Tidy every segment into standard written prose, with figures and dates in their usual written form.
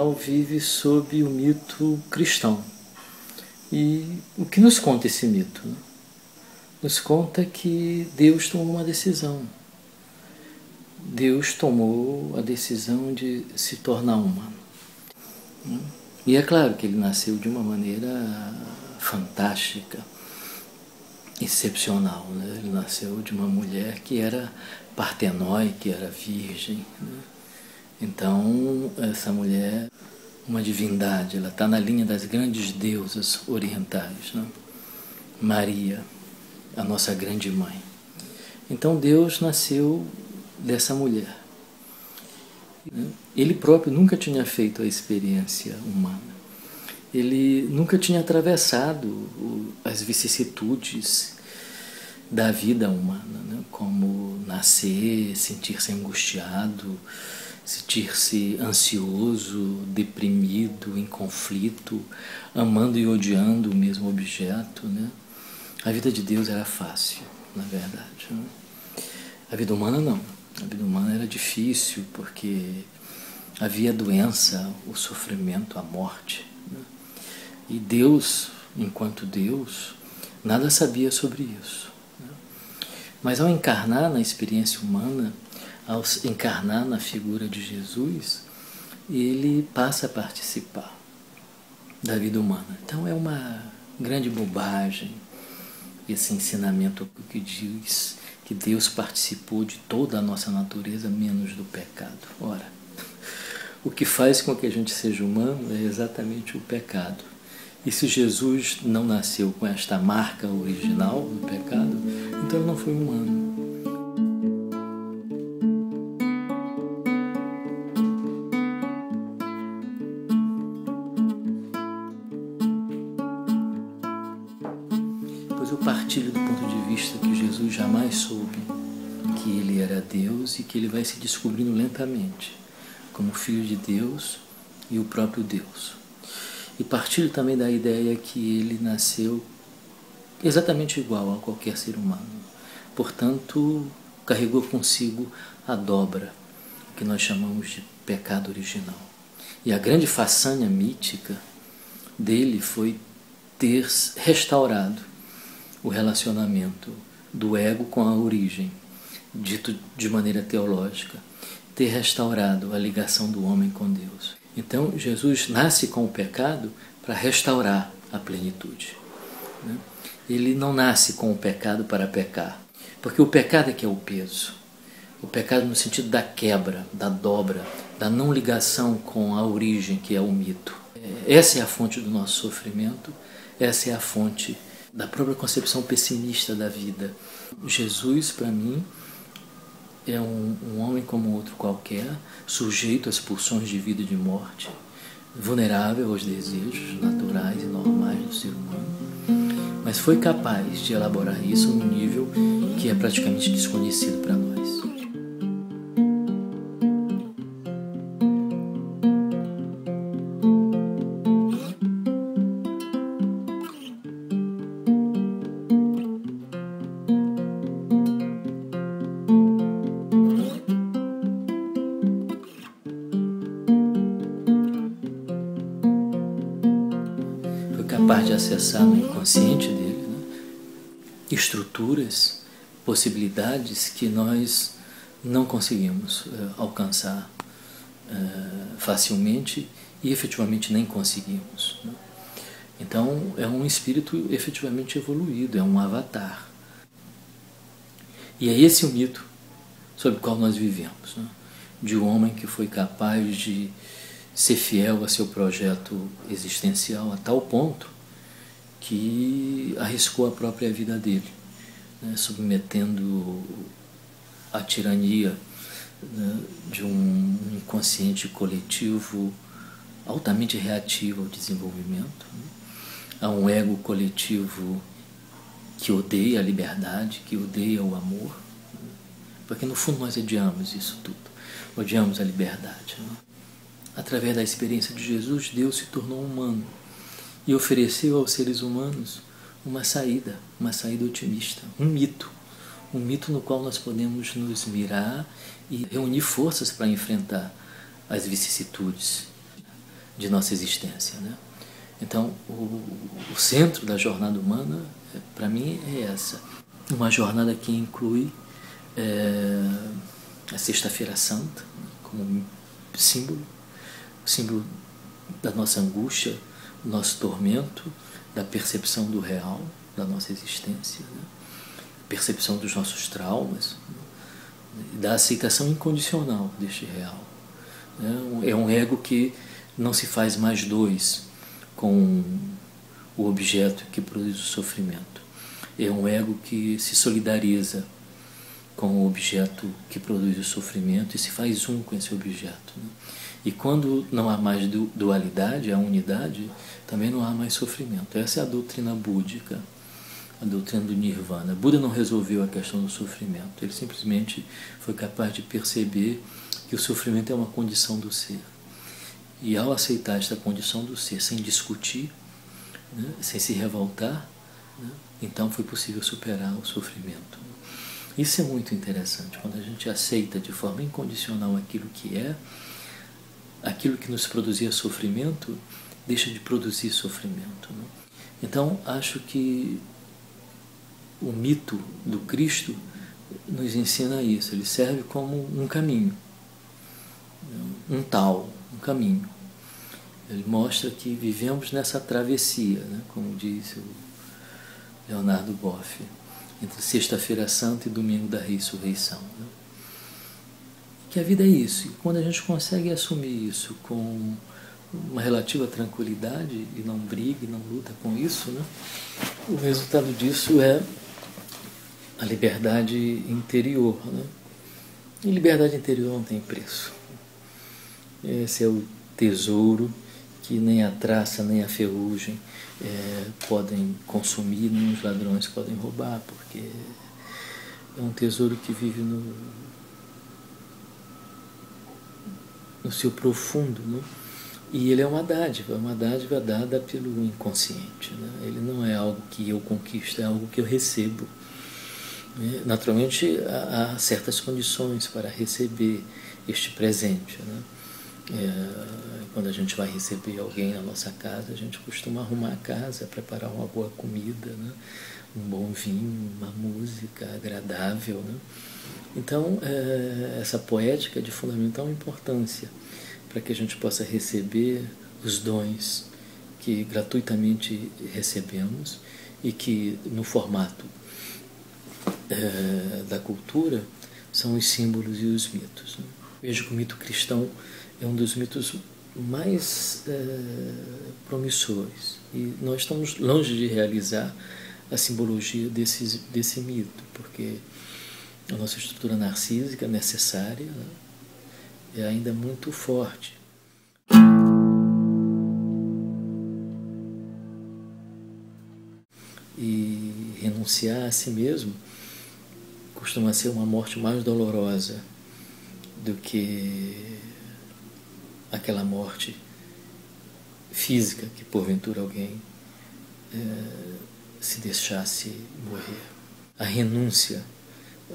ocidental vive sob o mito cristão. E o que nos conta esse mito? Né? Nos conta que Deus tomou uma decisão. Deus tomou a decisão de se tornar humano. E é claro que ele nasceu de uma maneira fantástica, excepcional. Né? Ele nasceu de uma mulher que era partenói, que era virgem. Né? Então, essa mulher, uma divindade, ela está na linha das grandes deusas orientais. Né? Maria, a nossa grande mãe. Então, Deus nasceu dessa mulher. Ele próprio nunca tinha feito a experiência humana. Ele nunca tinha atravessado as vicissitudes da vida humana, né? Como nascer, sentir-se angustiado, sentir-se ansioso, deprimido, em conflito, amando e odiando o mesmo objeto. Né? A vida de Deus era fácil, na verdade. Né? A vida humana não. A vida humana era difícil porque havia a doença, o sofrimento, a morte. Né? E Deus, enquanto Deus, nada sabia sobre isso. Né? Mas ao encarnar na experiência humana, ao encarnar na figura de Jesus, ele passa a participar da vida humana. Então é uma grande bobagem esse ensinamento que diz que Deus participou de toda a nossa natureza, menos do pecado. Ora, o que faz com que a gente seja humano é exatamente o pecado. E se Jesus não nasceu com esta marca original do pecado, então ele não foi humano. Pois eu partilho do ponto de vista que Jesus jamais soube que ele era Deus e que ele vai se descobrindo lentamente como Filho de Deus e o próprio Deus. E partilho também da ideia que ele nasceu exatamente igual a qualquer ser humano. Portanto, carregou consigo a dobra, que nós chamamos de pecado original. E a grande façanha mítica dele foi ter restaurado o relacionamento do ego com a origem, dito de maneira teológica, ter restaurado a ligação do homem com Deus. Então, Jesus nasce com o pecado para restaurar a plenitude. Né? Ele não nasce com o pecado para pecar, porque o pecado é que é o peso. O pecado no sentido da quebra, da dobra, da não ligação com a origem, que é o mito. Essa é a fonte do nosso sofrimento, essa é a fonte da própria concepção pessimista da vida. Jesus, para mim, é um homem como outro qualquer, sujeito às pulsões de vida e de morte, vulnerável aos desejos naturais e normais do ser humano, mas foi capaz de elaborar isso num nível que é praticamente desconhecido para nós. Capaz de acessar no inconsciente dele, né? Estruturas, possibilidades que nós não conseguimos alcançar facilmente e efetivamente nem conseguimos. Né? Então é um espírito efetivamente evoluído, é um avatar. E é esse o mito sob o qual nós vivemos, né? De um homem que foi capaz de ser fiel a seu projeto existencial a tal ponto que arriscou a própria vida dele, né, submetendo a tirania, né, de um inconsciente coletivo altamente reativo ao desenvolvimento, né, a um ego coletivo que odeia a liberdade, que odeia o amor, né, porque no fundo nós odiamos isso tudo, odiamos a liberdade. Né? Através da experiência de Jesus, Deus se tornou humano e ofereceu aos seres humanos uma saída otimista, um mito no qual nós podemos nos mirar e reunir forças para enfrentar as vicissitudes. de nossa existência, né? Então, o centro da jornada humana, para mim, é essa. Uma jornada que inclui a Sexta-feira Santa, como símbolo da nossa angústia, do nosso tormento, da percepção do real, da nossa existência, né? Percepção dos nossos traumas, né? Da aceitação incondicional deste real. Né? É um ego que não se faz mais dois com o objeto que produz o sofrimento. É um ego que se solidariza com o objeto que produz o sofrimento e se faz um com esse objeto, né? E quando não há mais dualidade, há unidade, também não há mais sofrimento. Essa é a doutrina búdica, a doutrina do Nirvana. Buda não resolveu a questão do sofrimento, ele simplesmente foi capaz de perceber que o sofrimento é uma condição do ser. E ao aceitar esta condição do ser, sem discutir, né, sem se revoltar, né, então foi possível superar o sofrimento. Isso é muito interessante, quando a gente aceita de forma incondicional aquilo que é, aquilo que nos produzia sofrimento deixa de produzir sofrimento, né? Então, acho que o mito do Cristo nos ensina isso. Ele serve como um caminho, um caminho. Ele mostra que vivemos nessa travessia, né? Como disse o Leonardo Boff, entre Sexta-feira Santa e Domingo da Ressurreição, né? Que a vida é isso. E quando a gente consegue assumir isso com uma relativa tranquilidade e não briga e não luta com isso, né? O resultado disso é a liberdade interior, né? E liberdade interior não tem preço. Esse é o tesouro que nem a traça nem a ferrugem podem consumir, nem os ladrões podem roubar, porque é um tesouro que vive no seu profundo, né? E ele é uma dádiva dada pelo inconsciente, né? Ele não é algo que eu conquisto, é algo que eu recebo. Naturalmente, há certas condições para receber este presente, né? Quando a gente vai receber alguém na nossa casa, a gente costuma arrumar a casa, preparar uma boa comida, né? Um bom vinho, uma música agradável, né? Então, essa poética é de fundamental importância para que a gente possa receber os dons que gratuitamente recebemos e que, no formato da cultura, são os símbolos e os mitos, né? Vejo que o mito cristão é um dos mitos mais promissores e nós estamos longe de realizar a simbologia desse mito, porque a nossa estrutura narcísica necessária, né, é ainda muito forte. E renunciar a si mesmo costuma ser uma morte mais dolorosa do que aquela morte física que porventura alguém se deixasse morrer. A renúncia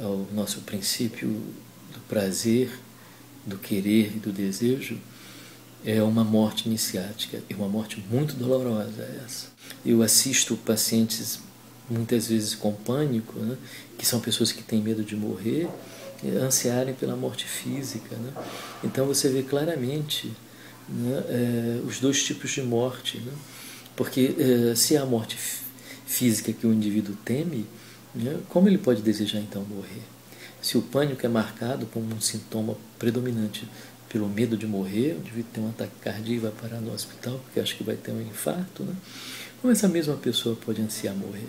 ao nosso princípio do prazer, do querer e do desejo é uma morte iniciática, é uma morte muito dolorosa essa. Eu assisto pacientes muitas vezes com pânico, né, que são pessoas que têm medo de morrer, ansiarem pela morte física, né? Então você vê claramente, né, os dois tipos de morte, né? Porque se é a morte física que o indivíduo teme, né, como ele pode desejar então morrer? Se o pânico é marcado como um sintoma predominante pelo medo de morrer, o indivíduo tem um ataque cardíaco e vai parar no hospital porque acha que vai ter um infarto, né? Como essa mesma pessoa pode ansiar morrer?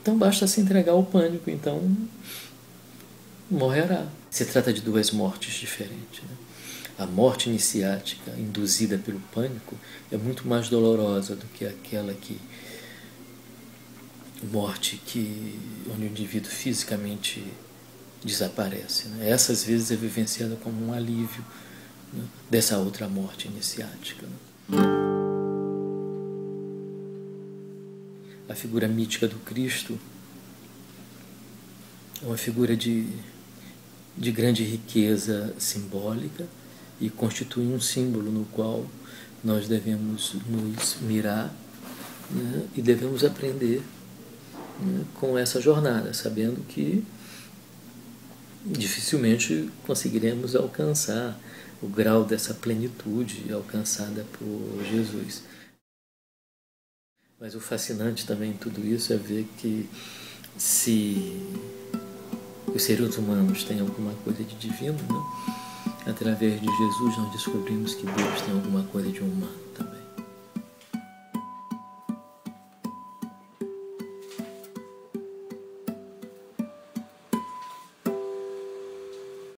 Então basta se entregar ao pânico, então morrerá. Se trata de duas mortes diferentes, né? A morte iniciática induzida pelo pânico é muito mais dolorosa do que aquela onde o indivíduo fisicamente desaparece, né? Essa às vezes é vivenciada como um alívio, né, dessa outra morte iniciática, né? A figura mítica do Cristo é uma figura de grande riqueza simbólica e constitui um símbolo no qual nós devemos nos mirar, né, e devemos aprender, né, com essa jornada, sabendo que dificilmente conseguiremos alcançar o grau dessa plenitude alcançada por Jesus. Mas o fascinante também em tudo isso é ver que se os seres humanos têm alguma coisa de divino, né, através de Jesus nós descobrimos que Deus tem alguma coisa de humano também.